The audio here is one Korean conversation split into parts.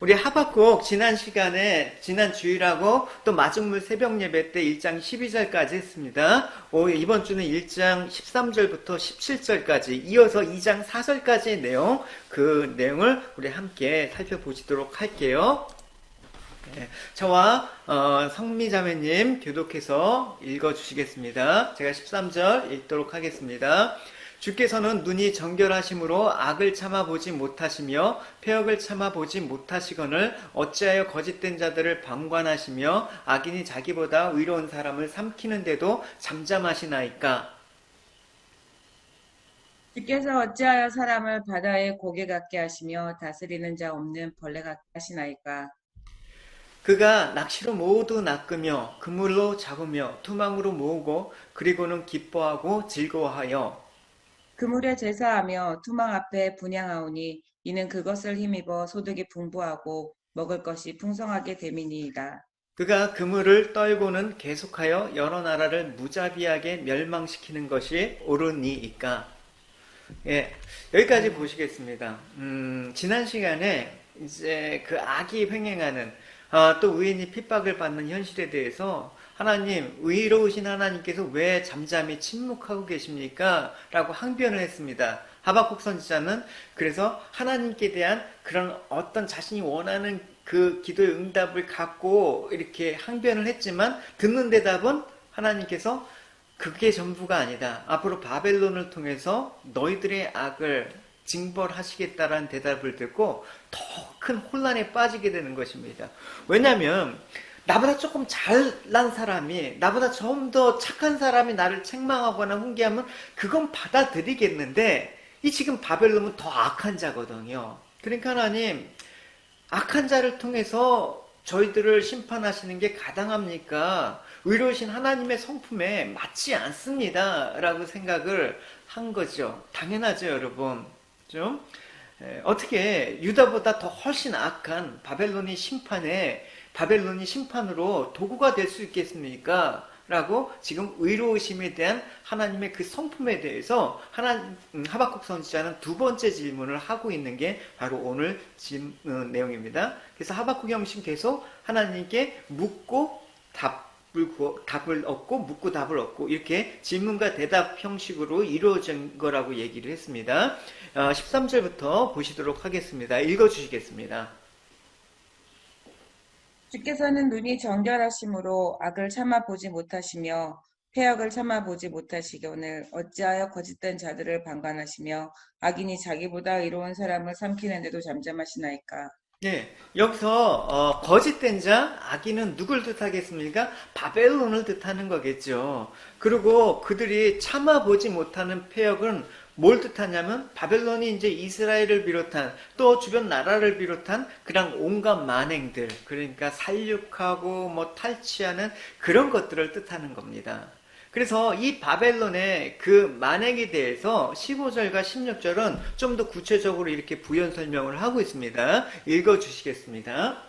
우리 하박국 지난 시간에 지난 주일하고 또 마중물 새벽 예배 때 1장 12절까지 했습니다. 이번 주는 1장 13절부터 17절까지 이어서 2장 4절까지의 내용, 그 내용을 우리 함께 살펴보시도록 할게요. 저와 성미자매님 교독해서 읽어주시겠습니다. 제가 13절 읽도록 하겠습니다. 주께서는 눈이 정결하심으로 악을 참아보지 못하시며 폐역을 참아보지 못하시거늘 어찌하여 거짓된 자들을 방관하시며 악인이 자기보다 의로운 사람을 삼키는데도 잠잠하시나이까. 주께서 어찌하여 사람을 바다의 고개 같게 하시며 다스리는 자 없는 벌레 같게 하시나이까. 그가 낚시로 모두 낚으며 그물로 잡으며 투망으로 모으고 그리고는 기뻐하고 즐거워하여 그물에 제사하며 투망 앞에 분향하오니 이는 그것을 힘입어 소득이 풍부하고 먹을 것이 풍성하게 됨이니이다. 그가 그물을 떨고는 계속하여 여러 나라를 무자비하게 멸망시키는 것이 옳으니이까. 예, 여기까지 보시겠습니다. 지난 시간에 이제 그 악이 횡행하는 또 의인이 핍박을 받는 현실에 대해서 하나님, 의로우신 하나님께서 왜 잠잠히 침묵하고 계십니까? 라고 항변을 했습니다. 하박국 선지자는 그래서 하나님께 대한 그런 어떤 자신이 원하는 그 기도의 응답을 갖고 이렇게 항변을 했지만 듣는 대답은 하나님께서 그게 전부가 아니다. 앞으로 바벨론을 통해서 너희들의 악을 징벌하시겠다라는 대답을 듣고 더 큰 혼란에 빠지게 되는 것입니다. 왜냐하면 나보다 조금 잘난 사람이, 나보다 좀 더 착한 사람이 나를 책망하거나 훈계하면 그건 받아들이겠는데 이 지금 바벨론은 더 악한 자거든요. 그러니까 하나님, 악한 자를 통해서 저희들을 심판하시는 게 가당합니까? 의로우신 하나님의 성품에 맞지 않습니다. 라고 생각을 한 거죠. 당연하죠, 여러분. 좀 어떻게 유다보다 더 훨씬 악한 바벨론이 심판으로 도구가 될 수 있겠습니까? 라고 지금 의로우심에 대한 하나님의 그 성품에 대해서 하박국 선지자는 두 번째 질문을 하고 있는 게 바로 오늘 내용입니다. 그래서 하박국 형식 계속 하나님께 묻고 답을 얻고 묻고 답을 얻고 이렇게 질문과 대답 형식으로 이루어진 거라고 얘기를 했습니다. 13절부터 보시도록 하겠습니다. 읽어주시겠습니다. 주께서는 눈이 정결하심으로 악을 참아보지 못하시며 폐역을 참아보지 못하시거늘 어찌하여 거짓된 자들을 방관하시며 악인이 자기보다 의로운 사람을 삼키는데도 잠잠하시나이까. 네, 여기서 거짓된 자, 악인은 누굴 뜻하겠습니까? 바벨론을 뜻하는 거겠죠. 그리고 그들이 참아보지 못하는 폐역은 뭘 뜻하냐면 바벨론이 이제 이스라엘을 비롯한 또 주변 나라를 비롯한 그냥 온갖 만행들, 그러니까 살육하고 뭐 탈취하는 그런 것들을 뜻하는 겁니다. 그래서 이 바벨론의 그 만행에 대해서 15절과 16절은 좀 더 구체적으로 이렇게 부연 설명을 하고 있습니다. 읽어 주시겠습니다.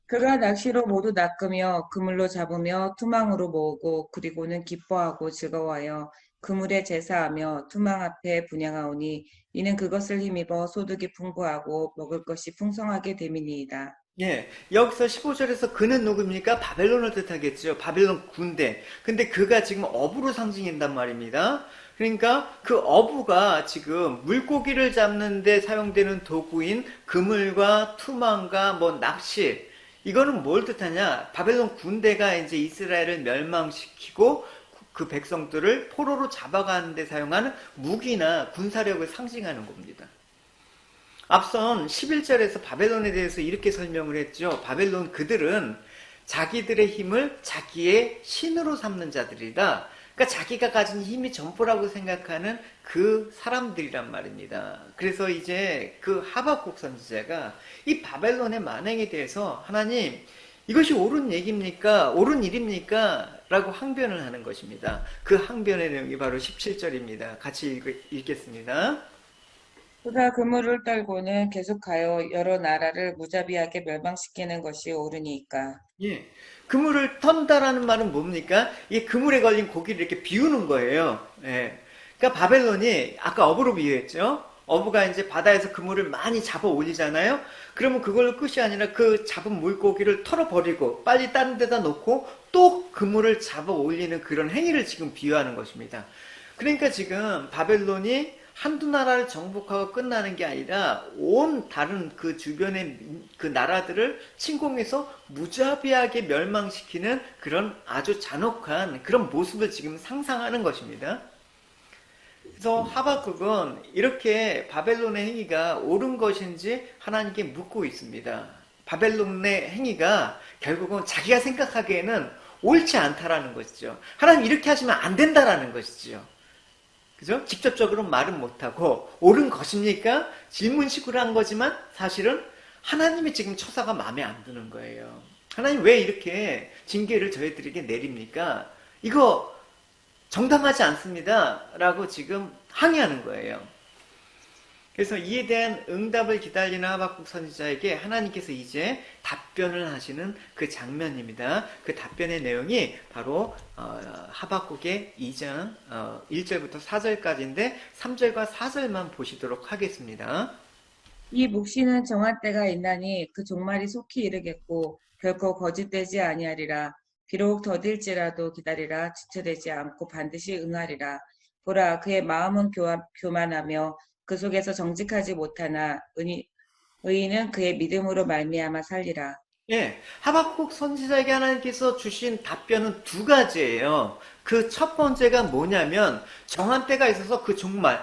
그가 낚시로 모두 낚으며 그물로 잡으며 투망으로 모으고 그리고는 기뻐하고 즐거워하여 그물에 제사하며 투망 앞에 분향하오니 이는 그것을 힘입어 소득이 풍부하고 먹을 것이 풍성하게 됨이니이다. 예, 여기서 15절에서 그는 누굽니까? 바벨론을 뜻하겠죠. 바벨론 군대. 근데 그가 지금 어부로 상징한단 말입니다. 그러니까 그 어부가 지금 물고기를 잡는 데 사용되는 도구인 그물과 투망과 뭐 낚시. 이거는 뭘 뜻하냐? 바벨론 군대가 이제 이스라엘을 멸망시키고 그 백성들을 포로로 잡아가는 데 사용하는 무기나 군사력을 상징하는 겁니다. 앞선 11절에서 바벨론에 대해서 이렇게 설명을 했죠. 바벨론 그들은 자기들의 힘을 자기의 신으로 삼는 자들이다. 그러니까 자기가 가진 힘이 전부라고 생각하는 그 사람들이란 말입니다. 그래서 이제 그 하박국 선지자가 이 바벨론의 만행에 대해서 하나님, 이것이 옳은 얘기입니까? 옳은 일입니까? 라고 항변을 하는 것입니다. 그 항변의 내용이 바로 17절입니다. 같이 읽겠습니다. 그가 그물을 떨고는 계속하여 여러 나라를 무자비하게 멸망시키는 것이 옳으니까. 예. 그물을 턴다라는 말은 뭡니까? 이 그물에 걸린 고기를 이렇게 비우는 거예요. 예. 그러니까 바벨론이 아까 어부로 비유했죠. 어부가 이제 바다에서 그물을 많이 잡아 올리잖아요. 그러면 그걸로 끝이 아니라 그 잡은 물고기를 털어버리고 빨리 다른 데다 놓고 또 그물을 잡아 올리는 그런 행위를 지금 비유하는 것입니다. 그러니까 지금 바벨론이 한두 나라를 정복하고 끝나는 게 아니라 온 다른 그 주변의 그 나라들을 침공해서 무자비하게 멸망시키는 그런 아주 잔혹한 그런 모습을 지금 상상하는 것입니다. 그래서 하박국은 이렇게 바벨론의 행위가 옳은 것인지 하나님께 묻고 있습니다. 바벨론의 행위가 결국은 자기가 생각하기에는 옳지 않다라는 것이죠. 하나님 이렇게 하시면 안 된다라는 것이죠. 그죠? 직접적으로 말은 못하고 옳은 것입니까? 질문식으로 한 거지만 사실은 하나님의 지금 처사가 마음에 안 드는 거예요. 하나님 왜 이렇게 징계를 저희들에게 내립니까? 이거 정당하지 않습니다. 라고 지금 항의하는 거예요. 그래서 이에 대한 응답을 기다리는 하박국 선지자에게 하나님께서 이제 답변을 하시는 그 장면입니다. 그 답변의 내용이 바로 하박국의 2장 1절부터 4절까지인데 3절과 4절만 보시도록 하겠습니다. 이 묵시는 정한 때가 있나니 그 종말이 속히 이르겠고 결코 거짓되지 아니하리라. 비록 더딜지라도 기다리라. 지체되지 않고 반드시 응하리라. 보라, 그의 마음은 교만하며 그 속에서 정직하지 못하나 의인은 그의 믿음으로 말미암아 살리라. 예, 하박국 선지자에게 하나님께서 주신 답변은 두 가지예요. 그 첫 번째가 뭐냐면 정한 때가 있어서 그 종말,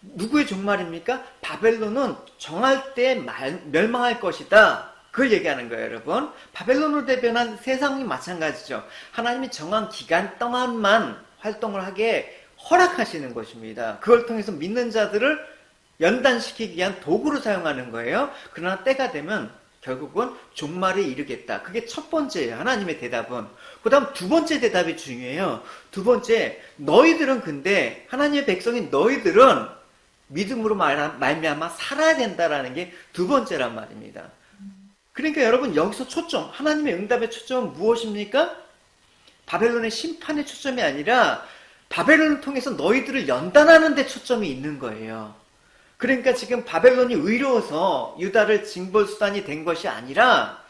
누구의 종말입니까? 바벨론은 정할 때 멸망할 것이다. 그걸 얘기하는 거예요, 여러분. 바벨론으로 대변한 세상이 마찬가지죠. 하나님이 정한 기간 동안만 활동을 하게 허락하시는 것입니다. 그걸 통해서 믿는 자들을 연단시키기 위한 도구로 사용하는 거예요. 그러나 때가 되면 결국은 종말에 이르겠다. 그게 첫 번째예요. 하나님의 대답은. 그 다음 두 번째 대답이 중요해요. 두 번째, 너희들은 근데 하나님의 백성인 너희들은 믿음으로 말미암아 살아야 된다라는 게 두 번째란 말입니다. 그러니까 여러분 여기서 초점, 하나님의 응답의 초점은 무엇입니까? 바벨론의 심판의 초점이 아니라 바벨론을 통해서 너희들을 연단하는 데 초점이 있는 거예요. 그러니까 지금 바벨론이 의로워서 유다를 징벌 수단이 된 것이 아니라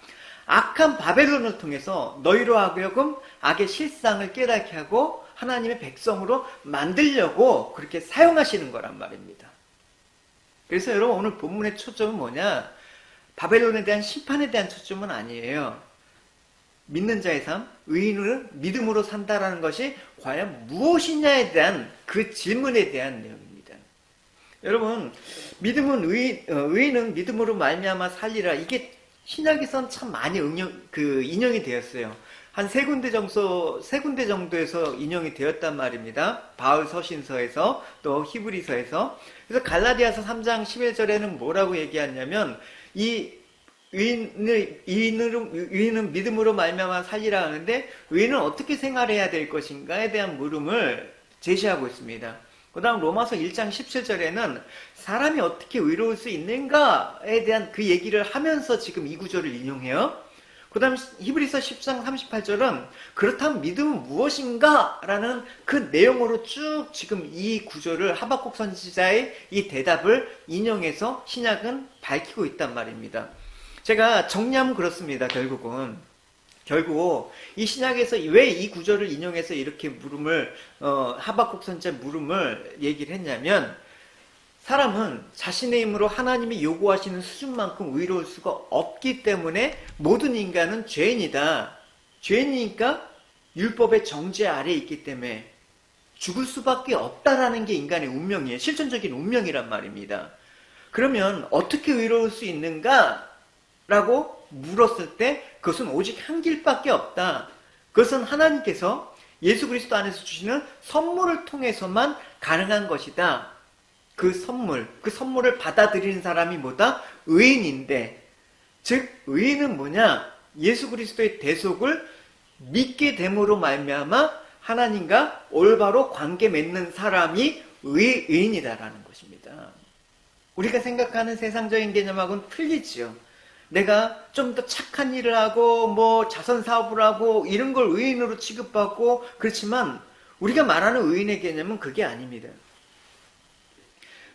악한 바벨론을 통해서 너희로 하여금 악의 실상을 깨닫게 하고 하나님의 백성으로 만들려고 그렇게 사용하시는 거란 말입니다. 그래서 여러분 오늘 본문의 초점은 뭐냐? 바벨론에 대한 심판에 대한 초점은 아니에요. 믿는 자의 삶, 의인을 믿음으로 산다라는 것이 과연 무엇이냐에 대한 그 질문에 대한 내용입니다. 여러분, 믿음은 의인은 믿음으로 말미암아 살리라. 이게 신약에선 참 많이 인용이 되었어요. 한 세 군데 정도에서 인용이 되었단 말입니다. 바울 서신서에서 또 히브리서에서. 그래서 갈라디아서 3장 11절에는 뭐라고 얘기하냐면 이 의인은 믿음으로 말미암아 살리라 하는데 의인은 어떻게 생활해야 될 것인가에 대한 물음을 제시하고 있습니다. 그 다음 로마서 1장 17절에는 사람이 어떻게 의로울 수 있는가에 대한 그 얘기를 하면서 지금 이 구절을 인용해요. 그 다음 히브리서 10장 38절은 그렇다면 믿음은 무엇인가? 라는 그 내용으로 쭉 지금 이 구절을 하박국 선지자의 이 대답을 인용해서 신약은 밝히고 있단 말입니다. 제가 정리하면 그렇습니다. 결국 이 신약에서 왜 이 구절을 인용해서 이렇게 하박국 선지자 물음을 얘기를 했냐면 사람은 자신의 힘으로 하나님이 요구하시는 수준만큼 의로울 수가 없기 때문에 모든 인간은 죄인이다. 죄인이니까 율법의 정죄 아래에 있기 때문에 죽을 수밖에 없다라는 게 인간의 운명이에요. 실존적인 운명이란 말입니다. 그러면 어떻게 의로울 수 있는가? 라고 물었을 때 그것은 오직 한 길밖에 없다. 그것은 하나님께서 예수 그리스도 안에서 주시는 선물을 통해서만 가능한 것이다. 그 선물을 받아들이는 사람이 뭐다? 의인인데, 즉 의인은 뭐냐? 예수 그리스도의 대속을 믿게 됨으로 말미암아 하나님과 올바로 관계 맺는 사람이 의인이다라는 것입니다. 우리가 생각하는 세상적인 개념하고는 틀리지요. 내가 좀 더 착한 일을 하고 자선 사업을 하고 이런 걸 의인으로 취급받고 그렇지만 우리가 말하는 의인의 개념은 그게 아닙니다.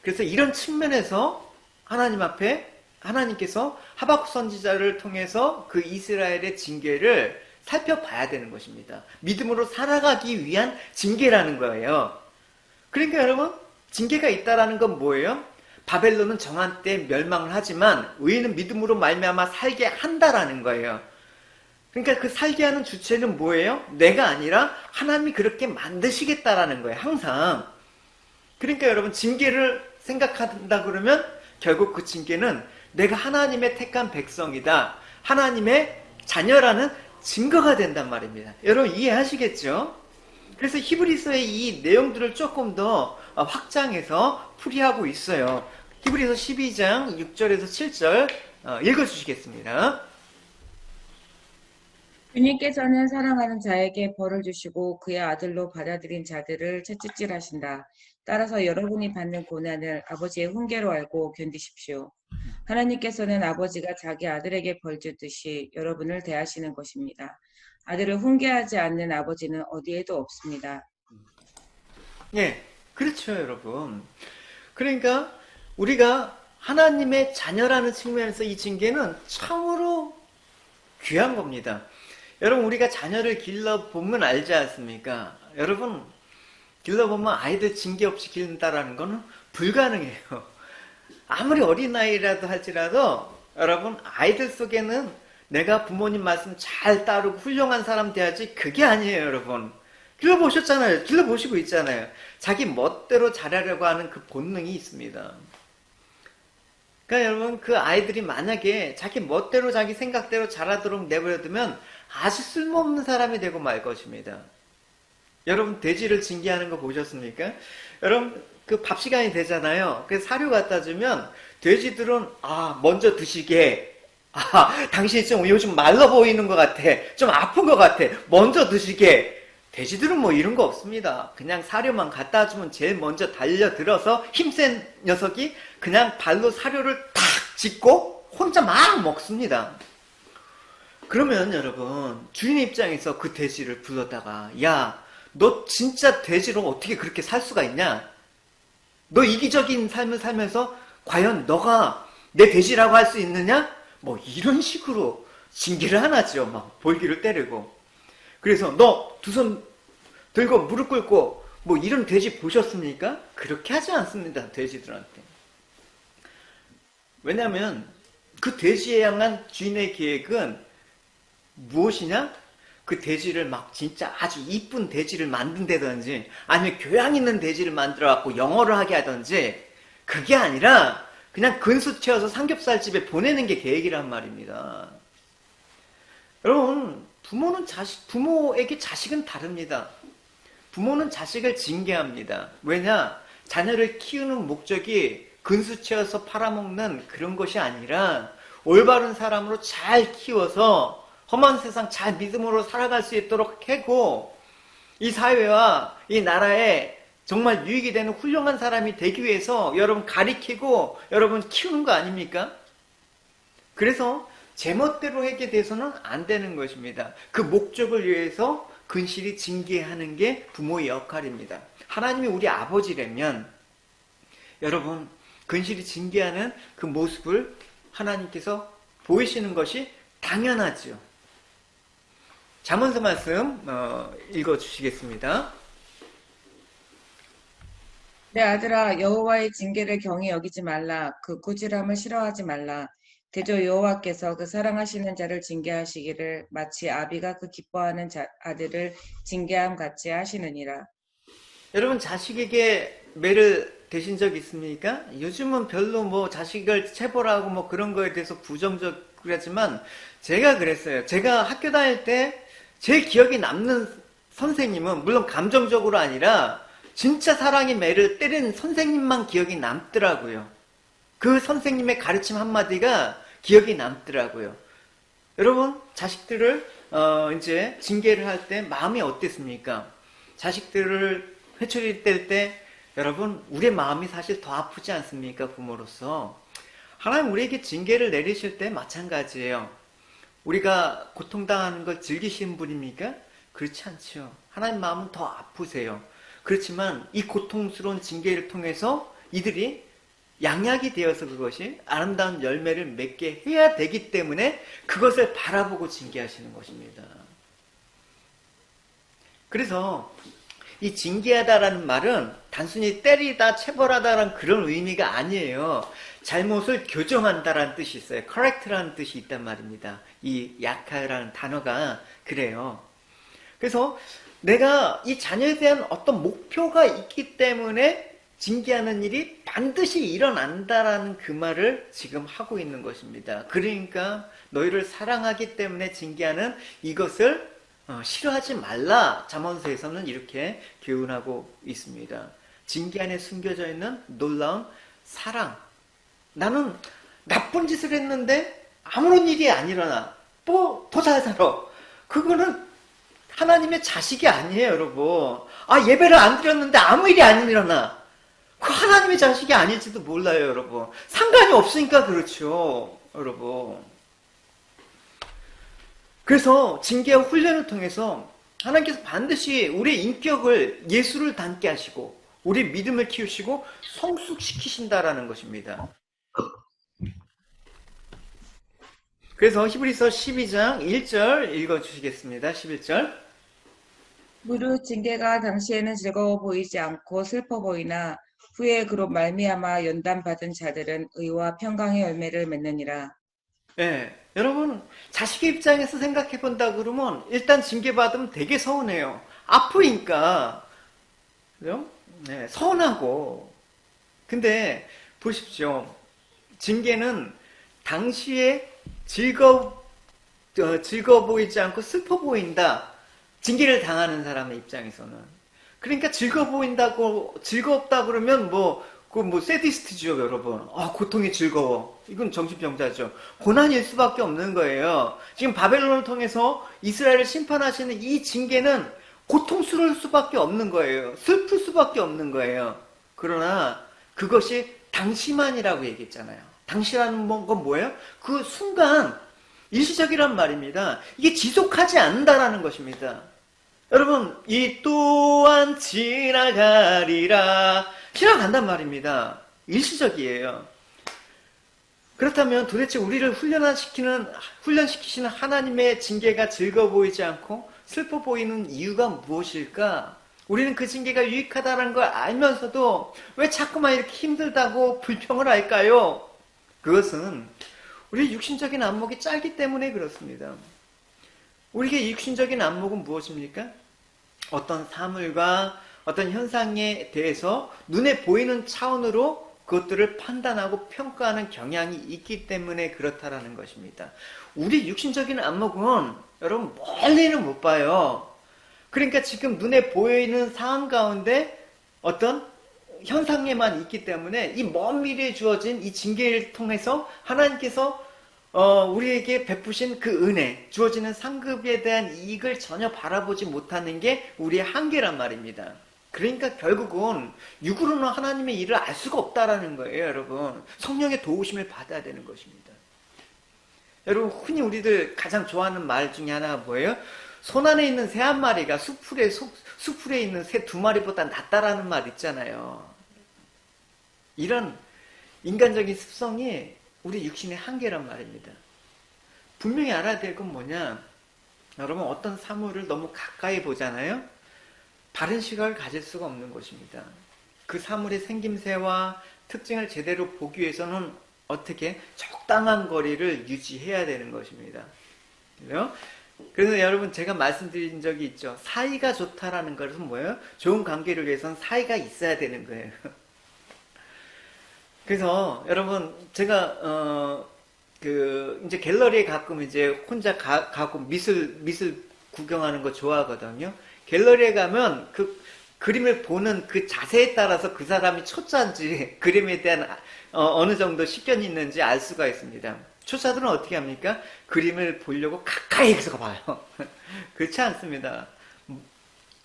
그래서 이런 측면에서 하나님 앞에 하나님께서 하박국 선지자를 통해서 그 이스라엘의 징계를 살펴봐야 되는 것입니다. 믿음으로 살아가기 위한 징계라는 거예요. 그러니까 여러분, 징계가 있다라는 건 뭐예요? 바벨론은 정한 때 멸망을 하지만 의인은 믿음으로 말미암아 살게 한다라는 거예요. 그러니까 그 살게 하는 주체는 뭐예요? 내가 아니라 하나님이 그렇게 만드시겠다라는 거예요. 항상. 그러니까 여러분, 징계를 생각한다 그러면 결국 그 징계는 내가 하나님의 택한 백성이다, 하나님의 자녀라는 증거가 된단 말입니다. 여러분 이해하시겠죠? 그래서 히브리서의 이 내용들을 조금 더 확장해서 풀이하고 있어요. 히브리서 12장 6절에서 7절 읽어주시겠습니다. 주님께서는 사랑하는 자에게 벌을 주시고 그의 아들로 받아들인 자들을 채찍질하신다. 따라서 여러분이 받는 고난을 아버지의 훈계로 알고 견디십시오. 하나님께서는 아버지가 자기 아들에게 벌 주듯이 여러분을 대하시는 것입니다. 아들을 훈계하지 않는 아버지는 어디에도 없습니다. 예, 그렇죠, 여러분. 그러니까 우리가 하나님의 자녀라는 측면에서 이 징계는 참으로 귀한 겁니다. 여러분, 우리가 자녀를 길러보면 알지 않습니까? 여러분, 길러보면 아이들 징계 없이 기른다라는 거는 불가능해요. 아무리 어린아이라도 할지라도 여러분, 아이들 속에는 내가 부모님 말씀 잘 따르고 훌륭한 사람 돼야지, 그게 아니에요, 여러분. 길러보셨잖아요. 길러보시고 있잖아요. 자기 멋대로 잘하려고 하는 그 본능이 있습니다. 그러니까 여러분, 그 아이들이 만약에 자기 멋대로 자기 생각대로 잘하도록 내버려두면 아주 쓸모없는 사람이 되고 말 것입니다. 여러분, 돼지를 징계하는 거 보셨습니까? 여러분, 그 밥 시간이 되잖아요. 그래서 사료 갖다 주면 돼지들은 먼저 드시게, 당신이 좀 요즘 말라 보이는 것 같아, 좀 아픈 것 같아, 먼저 드시게. 돼지들은 뭐 이런 거 없습니다. 그냥 사료만 갖다 주면 제일 먼저 달려들어서 힘센 녀석이 그냥 발로 사료를 탁 짚고 혼자 막 먹습니다. 그러면 여러분, 주인 입장에서 그 돼지를 불렀다가, 야, 너 진짜 돼지로 어떻게 그렇게 살 수가 있냐? 너 이기적인 삶을 살면서 과연 너가 내 돼지라고 할 수 있느냐? 뭐 이런 식으로 징계를 하나죠. 막 볼기를 때리고. 그래서 너 두 손 들고 무릎 꿇고, 뭐 이런 돼지 보셨습니까? 그렇게 하지 않습니다, 돼지들한테. 왜냐하면 그 돼지에 향한 주인의 계획은 무엇이냐? 그 돼지를 막 진짜 아주 이쁜 돼지를 만든다든지, 아니면 교양 있는 돼지를 만들어갖고 영어를 하게 하든지, 그게 아니라 그냥 근수 채워서 삼겹살집에 보내는 게 계획이란 말입니다. 여러분, 부모에게 자식은 다릅니다. 부모는 자식을 징계합니다. 왜냐? 자녀를 키우는 목적이 근수 채워서 팔아먹는 그런 것이 아니라 올바른 사람으로 잘 키워서 험한 세상 잘 믿음으로 살아갈 수 있도록 하고, 이 사회와 이 나라에 정말 유익이 되는 훌륭한 사람이 되기 위해서 여러분 가리키고 여러분 키우는 거 아닙니까? 그래서 제멋대로 하게 돼서는 안 되는 것입니다. 그 목적을 위해서 근실히 징계하는 게 부모의 역할입니다. 하나님이 우리 아버지라면 여러분, 근실히 징계하는 그 모습을 하나님께서 보이시는 것이 당연하죠. 잠언서 말씀 읽어주시겠습니다. 내 아들아, 여호와의 징계를 경히 여기지 말라. 그 꾸지람을 싫어하지 말라. 대저 여호와께서 그 사랑하시는 자를 징계하시기를 마치 아비가 그 기뻐하는 아들을 징계함 같이 하시느니라. 여러분, 자식에게 매를 대신 적 있습니까? 요즘은 별로 뭐 자식을 체벌하고 뭐 그런 거에 대해서 부정적이지만 제가 그랬어요. 제가 학교 다닐 때 제일 기억에 남는 선생님은, 물론 감정적으로 아니라 진짜 사랑의 매를 때리는 선생님만 기억이 남더라고요. 그 선생님의 가르침 한마디가 기억이 남더라고요. 여러분, 자식들을 이제 징계를 할 때 마음이 어땠습니까? 자식들을 회초리 뗄 때 여러분, 우리의 마음이 사실 더 아프지 않습니까? 부모로서. 하나님 우리에게 징계를 내리실 때 마찬가지예요. 우리가 고통당하는 걸 즐기시는 분입니까? 그렇지 않죠. 하나님 마음은 더 아프세요. 그렇지만 이 고통스러운 징계를 통해서 이들이 양약이 되어서 그것이 아름다운 열매를 맺게 해야 되기 때문에 그것을 바라보고 징계하시는 것입니다. 그래서 이 징계하다라는 말은 단순히 때리다, 체벌하다라는 그런 의미가 아니에요. 잘못을 교정한다라는 뜻이 있어요. correct라는 뜻이 있단 말입니다. 이 약하라는 단어가 그래요. 그래서 내가 이 자녀에 대한 어떤 목표가 있기 때문에 징계하는 일이 반드시 일어난다라는 그 말을 지금 하고 있는 것입니다. 그러니까 너희를 사랑하기 때문에 징계하는 이것을 싫어하지 말라. 잠언서에서는 이렇게 교훈하고 있습니다. 징계 안에 숨겨져 있는 놀라운 사랑. 나는 나쁜 짓을 했는데 아무런 일이 안 일어나. 뭐 더 잘 살아. 그거는 하나님의 자식이 아니에요, 여러분. 예배를 안 드렸는데 아무 일이 안 일어나. 그 하나님의 자식이 아닐지도 몰라요, 여러분. 상관이 없으니까 그렇죠, 여러분. 그래서 징계와 훈련을 통해서 하나님께서 반드시 우리의 인격을 예수를 닮게 하시고 우리 믿음을 키우시고 성숙시키신다라는 것입니다. 그래서 히브리서 12장 1절 읽어주시겠습니다. 11절. 무릇 징계가 당시에는 즐거워 보이지 않고 슬퍼 보이나 후에 그로 말미암아 연단받은 자들은 의와 평강의 열매를 맺느니라. 네, 여러분 자식의 입장에서 생각해 본다 그러면 일단 징계받으면 되게 서운해요. 아프니까 그죠? 네, 서운하고. 근데 보십시오. 징계는 당시에 즐거워 보이지 않고 슬퍼 보인다. 징계를 당하는 사람의 입장에서는. 그러니까 즐겁다 그러면 세디스트죠, 여러분. 고통이 즐거워. 이건 정신병자죠. 고난일 수밖에 없는 거예요. 지금 바벨론을 통해서 이스라엘을 심판하시는 이 징계는 고통스러울 수밖에 없는 거예요. 슬플 수밖에 없는 거예요. 그러나 그것이 당시만이라고 얘기했잖아요. 당시라는 건 뭐예요? 그 순간 일시적이란 말입니다. 이게 지속하지 않는다라는 것입니다. 여러분, 이 또한 지나가리라. 지나간단 말입니다. 일시적이에요. 그렇다면 도대체 우리를 훈련시키시는 하나님의 징계가 즐거워 보이지 않고 슬퍼 보이는 이유가 무엇일까? 우리는 그 징계가 유익하다는 걸 알면서도 왜 자꾸만 이렇게 힘들다고 불평을 할까요? 그것은 우리의 육신적인 안목이 짧기 때문에 그렇습니다. 우리의 육신적인 안목은 무엇입니까? 어떤 사물과 어떤 현상에 대해서 눈에 보이는 차원으로 그것들을 판단하고 평가하는 경향이 있기 때문에 그렇다라는 것입니다. 우리 육신적인 안목은 여러분 멀리는 못 봐요. 그러니까 지금 눈에 보이는 상황 가운데 어떤 현상에만 있기 때문에 이 먼 미래에 주어진 이 징계를 통해서 하나님께서 우리에게 베푸신 그 은혜, 주어지는 상급에 대한 이익을 전혀 바라보지 못하는 게 우리의 한계란 말입니다. 그러니까 결국은 육으로는 하나님의 일을 알 수가 없다라는 거예요, 여러분. 성령의 도우심을 받아야 되는 것입니다. 여러분, 흔히 우리들 가장 좋아하는 말 중에 하나가 뭐예요? 손 안에 있는 새 한 마리가 수풀에 있는 새 두 마리보다 낫다라는 말 있잖아요. 이런 인간적인 습성이 우리 육신의 한계란 말입니다. 분명히 알아야 될 건 뭐냐? 여러분, 어떤 사물을 너무 가까이 보잖아요? 바른 시각을 가질 수가 없는 것입니다. 그 사물의 생김새와 특징을 제대로 보기 위해서는 어떻게 적당한 거리를 유지해야 되는 것입니다. 그래요? 그래서 여러분 제가 말씀드린 적이 있죠. 사이가 좋다라는 것은 뭐예요? 좋은 관계를 위해서는 사이가 있어야 되는 거예요. 그래서 여러분 제가 이제 갤러리에 가끔 이제 혼자 가고 미술 구경하는 거 좋아하거든요. 갤러리에 가면 그 그림을 보는 그 자세에 따라서 그 사람이 초짜인지 그림에 대한 어느 정도 식견이 있는지 알 수가 있습니다. 초짜들은 어떻게 합니까? 그림을 보려고 가까이서 봐요. 그렇지 않습니다.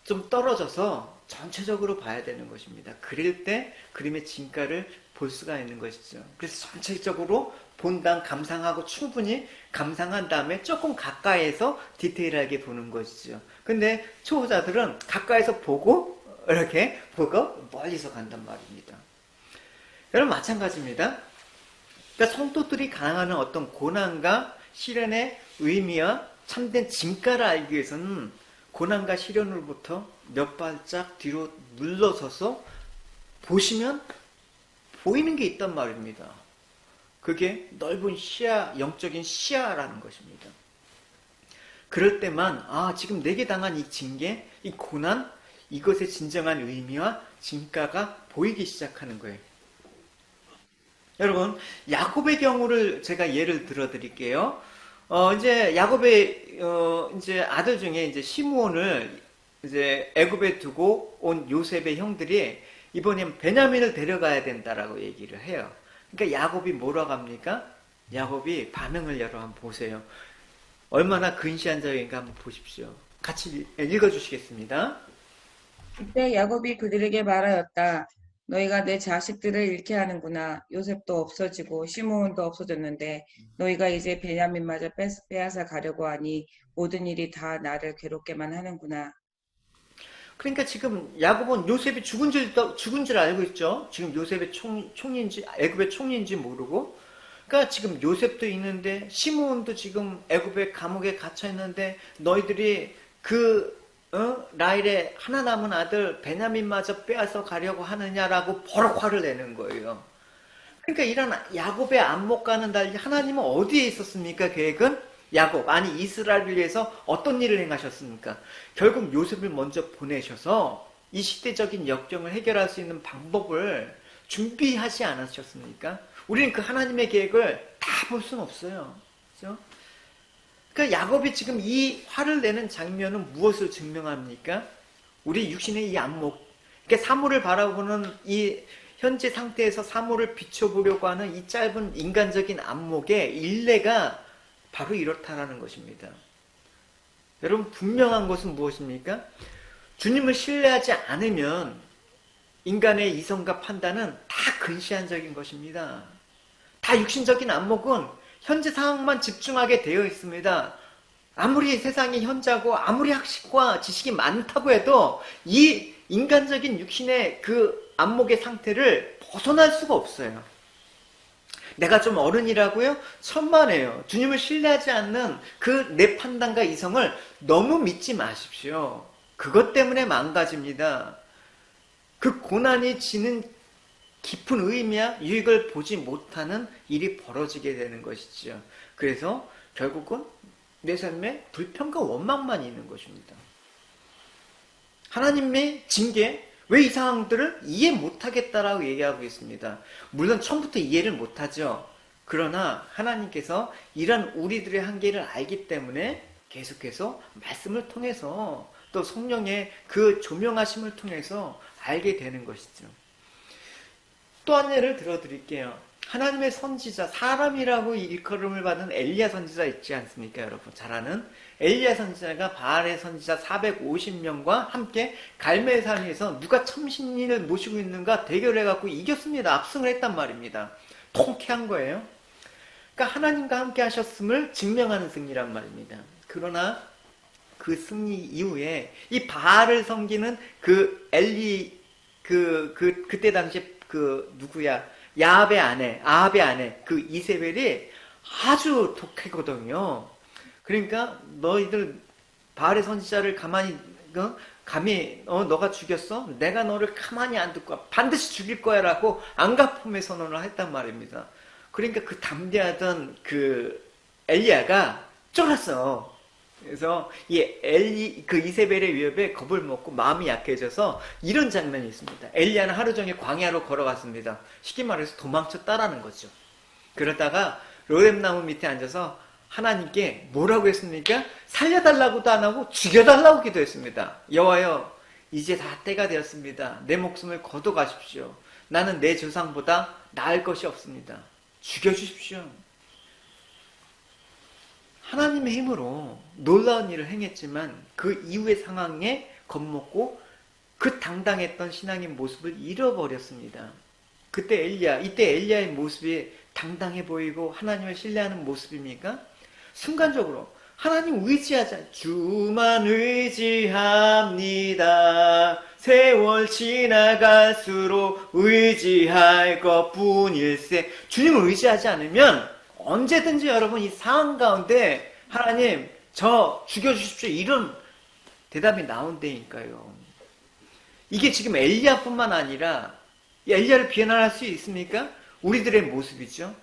좀 떨어져서 전체적으로 봐야 되는 것입니다. 그릴 때 그림의 진가를 볼 수가 있는 것이죠. 그래서 전체적으로 본당 감상하고 충분히 감상한 다음에 조금 가까이에서 디테일하게 보는 것이죠. 근데 초보자들은 가까이서 보고 이렇게 보고 멀리서 간단 말입니다. 여러분 마찬가지입니다. 그러니까 성도들이 당하는 어떤 고난과 시련의 의미와 참된 진가를 알기 위해서는 고난과 시련으로부터 몇 발짝 뒤로 물러서서 보시면 보이는 게 있단 말입니다. 그게 넓은 시야, 영적인 시야라는 것입니다. 그럴 때만 지금 내게 당한 이 징계, 이 고난, 이것의 진정한 의미와 진가가 보이기 시작하는 거예요. 여러분, 야곱의 경우를 제가 예를 들어 드릴게요. 이제 야곱의 이제 아들 중에 이제 시므온을 이제 애굽에 두고 온 요셉의 형들이 이번엔 베냐민을 데려가야 된다라고 얘기를 해요. 그러니까 야곱이 뭐라고 합니까? 야곱이 반응을 여러분 한번 보세요. 얼마나 근시안적인가 한번 보십시오. 같이 읽어주시겠습니다. 그때 야곱이 그들에게 말하였다. 너희가 내 자식들을 잃게 하는구나. 요셉도 없어지고 시므온도 없어졌는데 너희가 이제 베냐민마저 빼앗아 가려고 하니 모든 일이 다 나를 괴롭게만 하는구나. 그러니까 지금 야곱은 요셉이 죽은 줄 알고 있죠. 지금 요셉의 총리인지 애굽의 총리인지 모르고. 그러니까 지금 요셉도 있는데 시므온도 지금 애굽의 감옥에 갇혀 있는데 너희들이 라헬의 하나 남은 아들 베냐민마저 빼앗아 가려고 하느냐라고 버럭 화를 내는 거예요. 그러니까 이런 야곱의 안목과는 달리 하나님은 어디에 있었습니까? 계획은 야곱, 아니 이스라엘을 위해서 어떤 일을 행하셨습니까? 결국 요셉을 먼저 보내셔서 이 시대적인 역경을 해결할 수 있는 방법을 준비하지 않으셨습니까? 우리는 그 하나님의 계획을 다 볼 수는 없어요. 그렇죠? 그러니까 야곱이 지금 이 화를 내는 장면은 무엇을 증명합니까? 우리 육신의 이 안목, 그러니까 사물을 바라보는 이 현재 상태에서 사물을 비춰보려고 하는 이 짧은 인간적인 안목의 일례가 바로 이렇다라는 것입니다. 여러분 분명한 것은 무엇입니까? 주님을 신뢰하지 않으면 인간의 이성과 판단은 다 근시안적인 것입니다. 다 육신적인 안목은 현재 상황만 집중하게 되어 있습니다. 아무리 세상이 현자고 아무리 학식과 지식이 많다고 해도 이 인간적인 육신의 그 안목의 상태를 벗어날 수가 없어요. 내가 좀 어른이라고요? 천만에요. 주님을 신뢰하지 않는 그 내 판단과 이성을 너무 믿지 마십시오. 그것 때문에 망가집니다. 그 고난이 지는 깊은 의미와 유익을 보지 못하는 일이 벌어지게 되는 것이죠. 그래서 결국은 내 삶에 불평과 원망만 있는 것입니다. 하나님의 징계, 왜 이 상황들을 이해 못하겠다라고 얘기하고 있습니다. 물론 처음부터 이해를 못하죠. 그러나 하나님께서 이런 우리들의 한계를 알기 때문에 계속해서 말씀을 통해서 또 성령의 그 조명하심을 통해서 알게 되는 것이죠. 또 한 예를 들어드릴게요. 하나님의 선지자, 사람이라고 일컬음을 받은 엘리야 선지자 있지 않습니까, 여러분? 잘 아는 엘리야 선지자가 바알의 선지자 450명과 함께 갈멜산에서 누가 참신인을 모시고 있는가 대결해갖고 이겼습니다. 압승을 했단 말입니다. 통쾌한 거예요. 그러니까 하나님과 함께 하셨음을 증명하는 승리란 말입니다. 그러나 그 승리 이후에 이 바알을 섬기는 그 그때 당시에 누구야? 아합의 아내, 그 이세벨이 아주 독했거든요. 그러니까 너희들 바알의 선지자를 감히 너가 죽였어? 내가 너를 가만히 안 둘 거야. 반드시 죽일 거야 라고 안가품의 선언을 했단 말입니다. 그러니까 그 담대하던 그 엘리야가 쫄았어. 그래서 그 이세벨의 위협에 겁을 먹고 마음이 약해져서 이런 장면이 있습니다. 엘리야는 하루 종일 광야로 걸어갔습니다. 쉽게 말해서 도망쳤다라는 거죠. 그러다가 로뎀나무 밑에 앉아서 하나님께 뭐라고 했습니까? 살려달라고도 안 하고 죽여달라고 기도했습니다. 여호와여, 이제 다 때가 되었습니다. 내 목숨을 거둬가십시오. 나는 내 조상보다 나을 것이 없습니다. 죽여주십시오. 하나님의 힘으로 놀라운 일을 행했지만 그 이후의 상황에 겁먹고 그 당당했던 신앙의 모습을 잃어버렸습니다. 이때 엘리야의 모습이 당당해 보이고 하나님을 신뢰하는 모습입니까? 순간적으로 하나님 의지하자. 주만 의지합니다. 세월 지나갈수록 의지할 것뿐일세. 주님을 의지하지 않으면 언제든지 여러분 이 상황 가운데 하나님 저 죽여주십시오 이런 대답이 나온다니까요. 이게 지금 엘리야뿐만 아니라 엘리야를 비난할 수 있습니까? 우리들의 모습이죠.